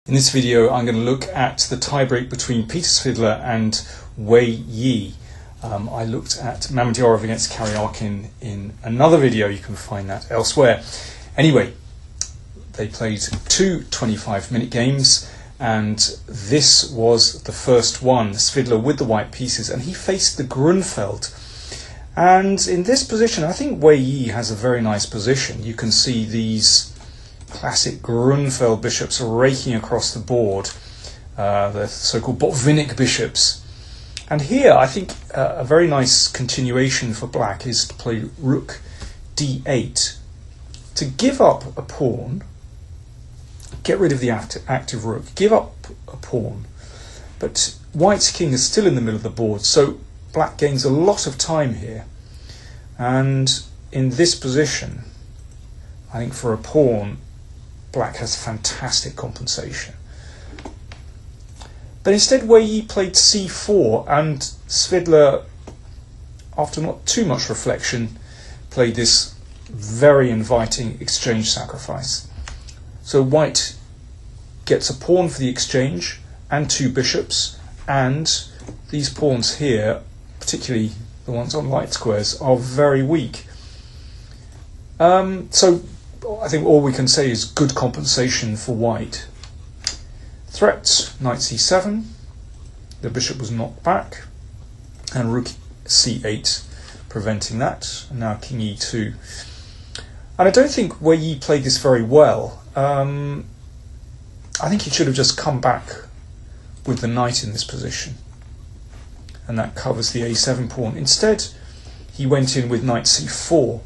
In this video, I'm going to look at the tiebreak between Peter Svidler and Wei Yi. I looked at Mamedyarov against Karyakin in another video. You can find that elsewhere. Anyway, they played two 25-minute games, and this was the first one. Svidler with the white pieces, and he faced the Grunfeld. And in this position, I think Wei Yi has a very nice position. You can see these classic Grunfeld bishops raking across the board, the so-called Botvinnik bishops. And here, I think a very nice continuation for black is to play rook d8 to give up a pawn, get rid of the active rook, give up a pawn. But white's king is still in the middle of the board, so black gains a lot of time here. And in this position, I think for a pawn, black has fantastic compensation. But instead, Wei Yi played c4, and Svidler, after not too much reflection, played this very inviting exchange sacrifice. So white gets a pawn for the exchange and two bishops, and these pawns here, particularly the ones on light squares, are very weak. So I think all we can say is good compensation for white. Threat, knight c7, the bishop was knocked back, and rook c8 preventing that, and now king e2. And I don't think Wei Yi played this very well. I think he should have just come back with the knight in this position, and that covers the a7 pawn. Instead, he went in with knight c4,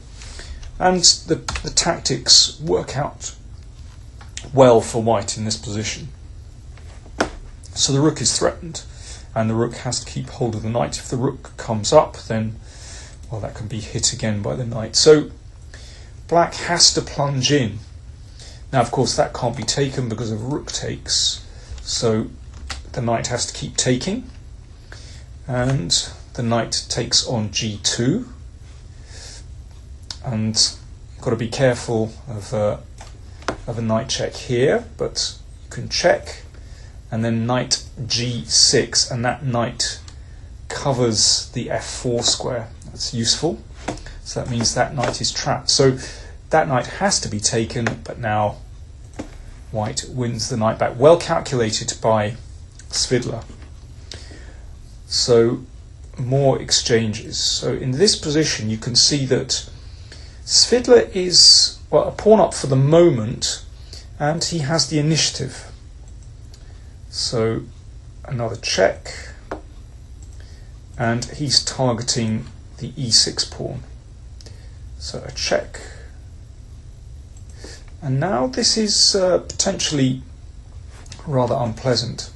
and the tactics work out well for white in this position. So the rook is threatened, and the rook has to keep hold of the knight. If the rook comes up, then, well, that can be hit again by the knight. So black has to plunge in. Now, of course, that can't be taken because of rook takes, so the knight has to keep taking, and the knight takes on g2, and you've got to be careful of a knight check here, but you can check, and then knight g6, and that knight covers the f4 square. That's useful. So that means that knight is trapped. So that knight has to be taken, but now white wins the knight back. Well calculated by Svidler. So more exchanges. So in this position, you can see that Svidler is, well, a pawn up for the moment, and he has the initiative. So another check, and he's targeting the e6 pawn. So a check. And now this is potentially rather unpleasant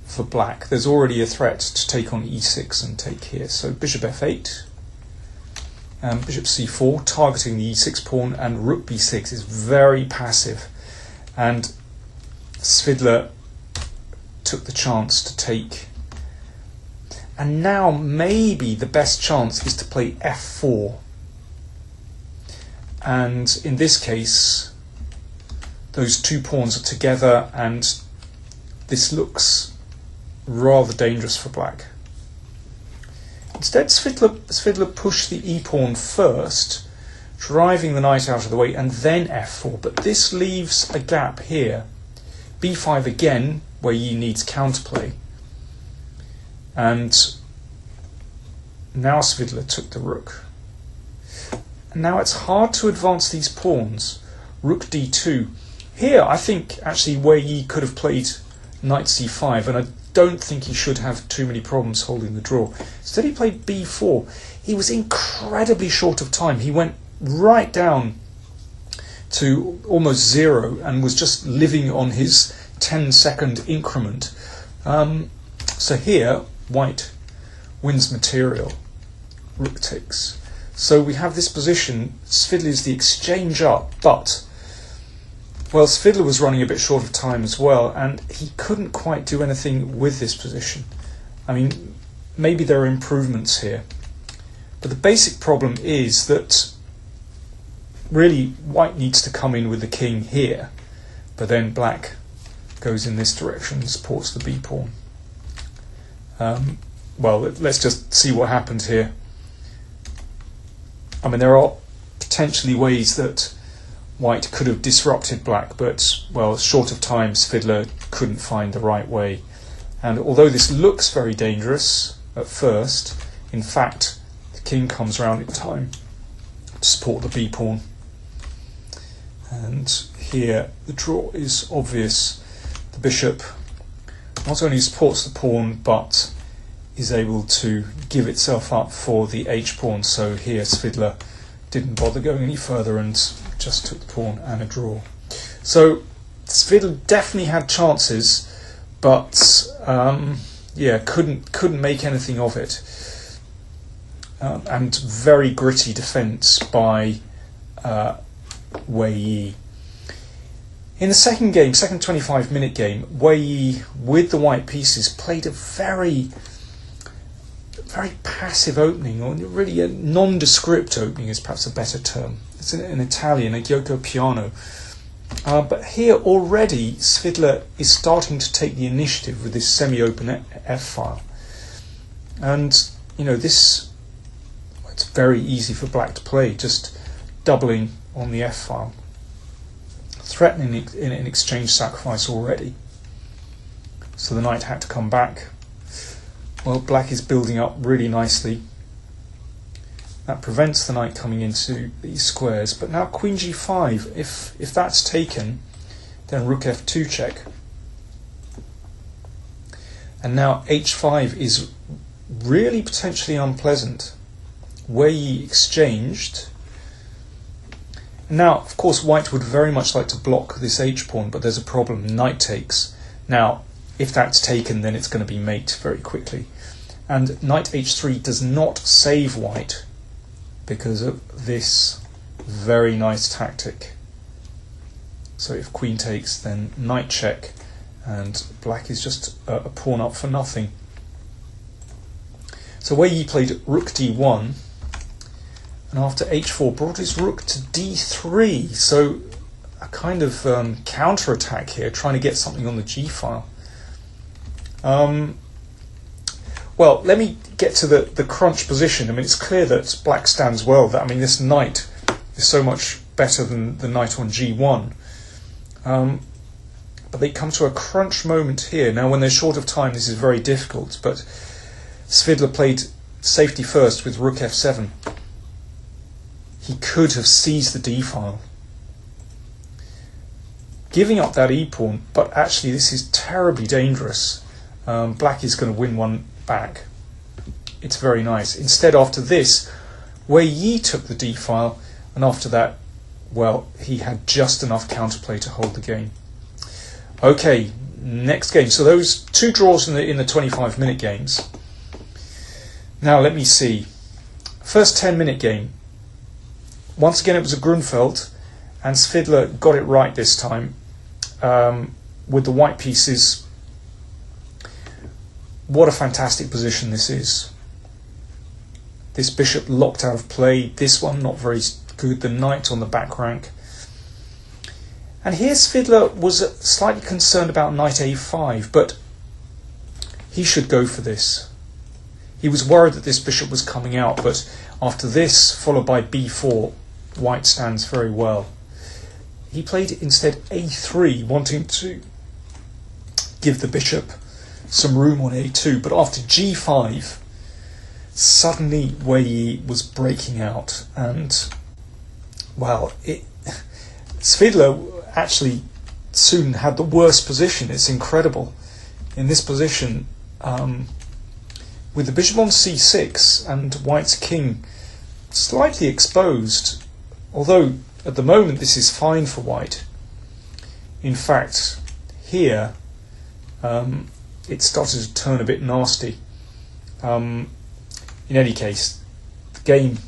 for black. There's already a threat to take on e6 and take here. So bishop f8, and bishop c4, targeting the e6 pawn, and rook b6 is very passive. And Svidler took the chance to take. And now maybe the best chance is to play f4. And in this case, those two pawns are together, and this looks rather dangerous for black. Instead, Svidler pushed the e-pawn first, driving the knight out of the way, and then f4. But this leaves a gap here. b5 again, where Yi needs counterplay. And now Svidler took the rook. And now it's hard to advance these pawns. Rook d2. Here, I think actually Wei Yi could have played knight c5, and I don't think he should have too many problems holding the draw. Instead, he played b4. He was incredibly short of time. He went right down to almost zero and was just living on his 10-second increment. So here, white wins material. Rook takes. So we have this position. Svidler is the exchange up, but, well, Svidler was running a bit short of time as well, and he couldn't quite do anything with this position. I mean, maybe there are improvements here, but the basic problem is that really white needs to come in with the king here, but then black goes in this direction, supports the b pawn. Well, let's just see what happens here. I mean, there are potentially ways that white could have disrupted black, but, well, short of time, Svidler couldn't find the right way. And although this looks very dangerous at first, in fact, the king comes round in time to support the b pawn. And here the draw is obvious. The bishop not only supports the pawn, but is able to give itself up for the h pawn. So here Svidler didn't bother going any further and just took the pawn and a draw. So Svidler definitely had chances, but yeah, couldn't make anything of it. And very gritty defence by Wei Yi. In the second game, second 25-minute game, Wei Yi, with the white pieces, played a very passive opening, or really a nondescript opening is perhaps a better term. It's in Italian, a gioco piano. But here already Svidler is starting to take the initiative with this semi-open f-file. And, you know, it's very easy for black to play, just doubling on the f-file, threatening in an exchange sacrifice already. So the knight had to come back. Well, black is building up really nicely. That prevents the knight coming into these squares. But now queen g5, if that's taken, then rook f2 check. And now h5 is really potentially unpleasant. Wei Yi exchanged. Now, of course, white would very much like to block this h-pawn, but there's a problem. Knight takes. Now, if that's taken, then it's going to be mate very quickly. And knight h3 does not save white because of this very nice tactic. So if queen takes, then knight check, and black is just a pawn up for nothing. So Wei Yi played rook d1, and after h4 brought his rook to d3. So a kind of counter-attack here, trying to get something on the g-file. Well, let me get to the crunch position. I mean, it's clear that black stands well. That, I mean, this knight is so much better than the knight on g1. But they come to a crunch moment here. Now, when they're short of time, this is very difficult. But Svidler played safety first with rook f7. He could have seized the d-file, giving up that e-pawn, but actually this is terribly dangerous. Black is going to win one back. It's very nice. Instead, after this, Wei Yi took the d-file, and after that, well, he had just enough counterplay to hold the game. Okay, next game. So those two draws in the 25-minute games. Now let me see. First 10-minute game. Once again, it was a Grunfeld, and Svidler got it right this time with the white pieces. What a fantastic position this is. This bishop locked out of play. This one not very good. The knight on the back rank. And here Svidler was slightly concerned about knight a5, but he should go for this. He was worried that this bishop was coming out, but after this, followed by b4, white stands very well. He played instead a3, wanting to give the bishop some room on a2, but after g5, suddenly Wei Yi was breaking out, and, well, Svidler actually soon had the worst position. It's incredible. In this position, with the bishop on c6 and white's king slightly exposed, although at the moment this is fine for white. In fact, here it started to turn a bit nasty. In any case, the game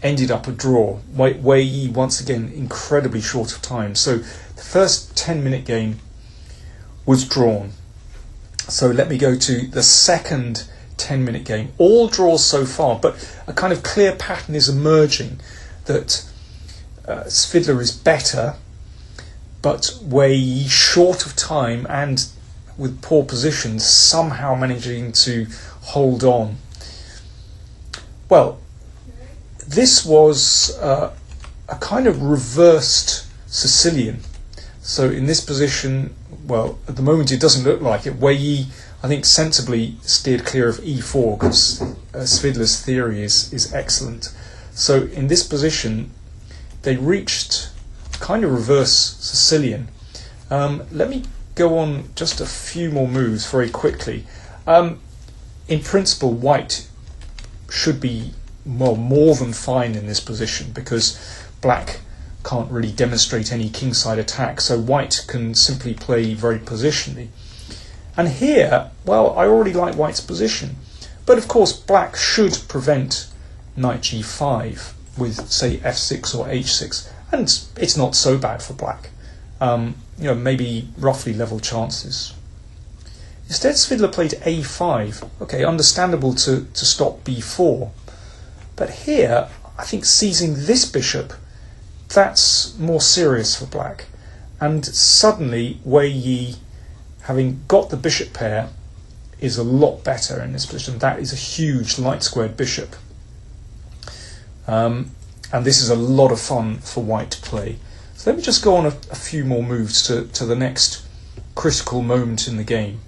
ended up a draw. Wei Yi once again incredibly short of time. So the first 10-minute game was drawn. So let me go to the second 10-minute game. All draws so far, but a kind of clear pattern is emerging that Svidler is better, but Wei Yi, short of time and with poor positions, somehow managing to hold on. Well, this was a kind of reversed Sicilian. So in this position, well, at the moment it doesn't look like it. Wei Yi, I think, sensibly steered clear of e4 because Svidler's theory is excellent. So in this position, they reached kind of reverse Sicilian. Let me go on just a few more moves very quickly. In principle, white should be more than fine in this position because black can't really demonstrate any kingside attack, so white can simply play very positionally. And here, well, I already like white's position, but of course black should prevent knight g5 with, say, f6 or h6, and it's not so bad for black. Maybe roughly level chances. Instead, Svidler played a5. Okay, understandable to stop b4. But here, I think seizing this bishop, that's more serious for black. And suddenly, Wei Yi, having got the bishop pair, is a lot better in this position. That is a huge light-squared bishop. And this is a lot of fun for white to play. So let me just go on a few more moves to the next critical moment in the game.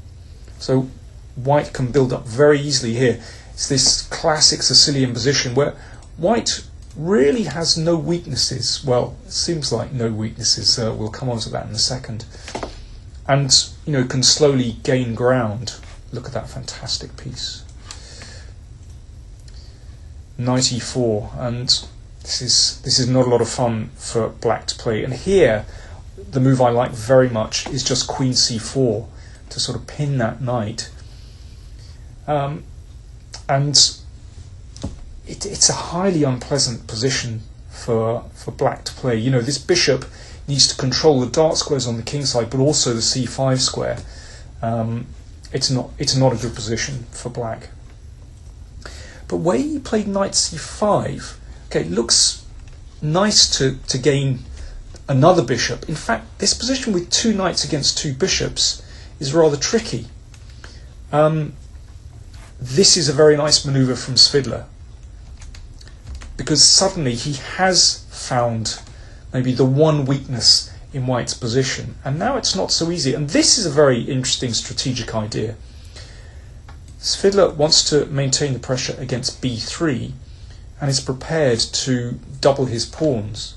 So white can build up very easily here. It's this classic Sicilian position where white really has no weaknesses. Well, it seems like no weaknesses. We'll come on to that in a second. And, can slowly gain ground. Look at that fantastic piece. Knight e4, and this is not a lot of fun for black to play. And here, the move I like very much is just queen c4 to sort of pin that knight. And it's a highly unpleasant position for black to play. This bishop needs to control the dark squares on the king side, but also the c5 square. It's not a good position for black. But Wei Yi played knight c5. Okay, it looks nice to gain another bishop. In fact, this position with two knights against two bishops is rather tricky. This is a very nice maneuver from Svidler, because suddenly he has found maybe the one weakness in white's position, and now it's not so easy. And this is a very interesting strategic idea. Svidler wants to maintain the pressure against b3 and is prepared to double his pawns.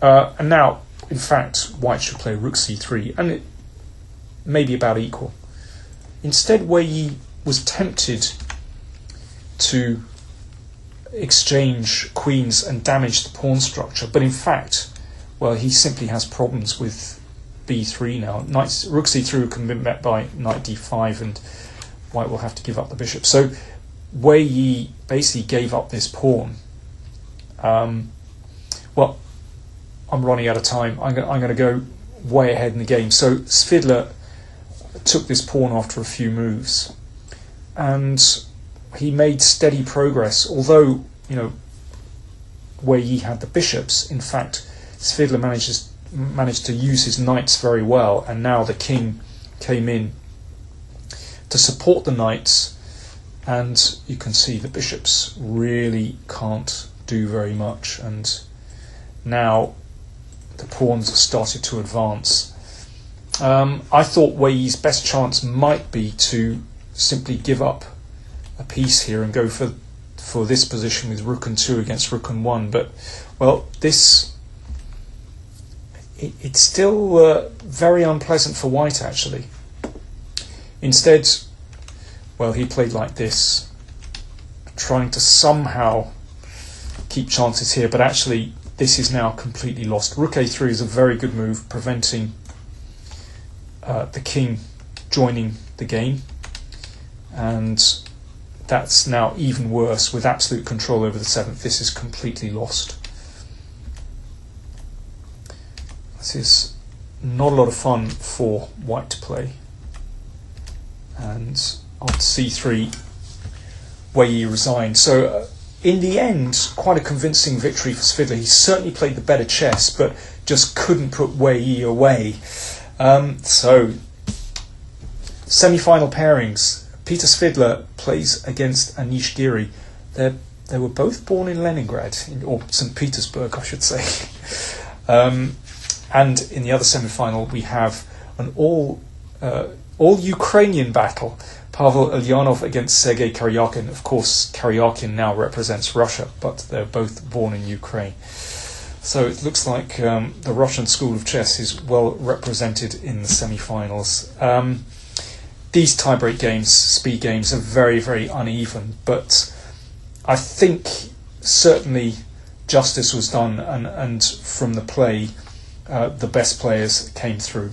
And now, in fact, white should play rook c3, and it may be about equal. Instead, Wei Yi was tempted to exchange queens and damage the pawn structure, but in fact, well, he simply has problems with b3 now. Rook c3 can be met by knight d5, and white will have to give up the bishop. So Wei Yi basically gave up this pawn. Well, I'm running out of time. I'm going to go way ahead in the game. So Svidler took this pawn after a few moves, and he made steady progress. Although, Wei Yi had the bishops, in fact, Svidler managed to use his knights very well, and now the king came in to support the knights, and you can see the bishops really can't do very much, and now the pawns started to advance. I thought Wei Yi's best chance might be to simply give up a piece here and go for this position with rook and 2 against rook and 1, but well, it's still very unpleasant for white actually. Instead, well, he played like this, trying to somehow keep chances here, but actually this is now completely lost. Rook a3 is a very good move, preventing the king joining the game, and that's now even worse. With absolute control over the 7th, this is completely lost. This is not a lot of fun for white to play. And on c3, Wei Yi resigned. So in the end, quite a convincing victory for Svidler. He certainly played the better chess, but just couldn't put Wei Yi away. So, semi-final pairings. Peter Svidler plays against Anish Giri. They were both born in Leningrad, or St. Petersburg, I should say. And in the other semi-final, we have an all Ukrainian battle. Pavel Ulyanov against Sergei Karyakin. Of course, Karyakin now represents Russia, but they're both born in Ukraine. So it looks like the Russian school of chess is well represented in the semi-finals. These tiebreak games, speed games, are very, very uneven, but I think certainly justice was done, and from the play, the best players came through.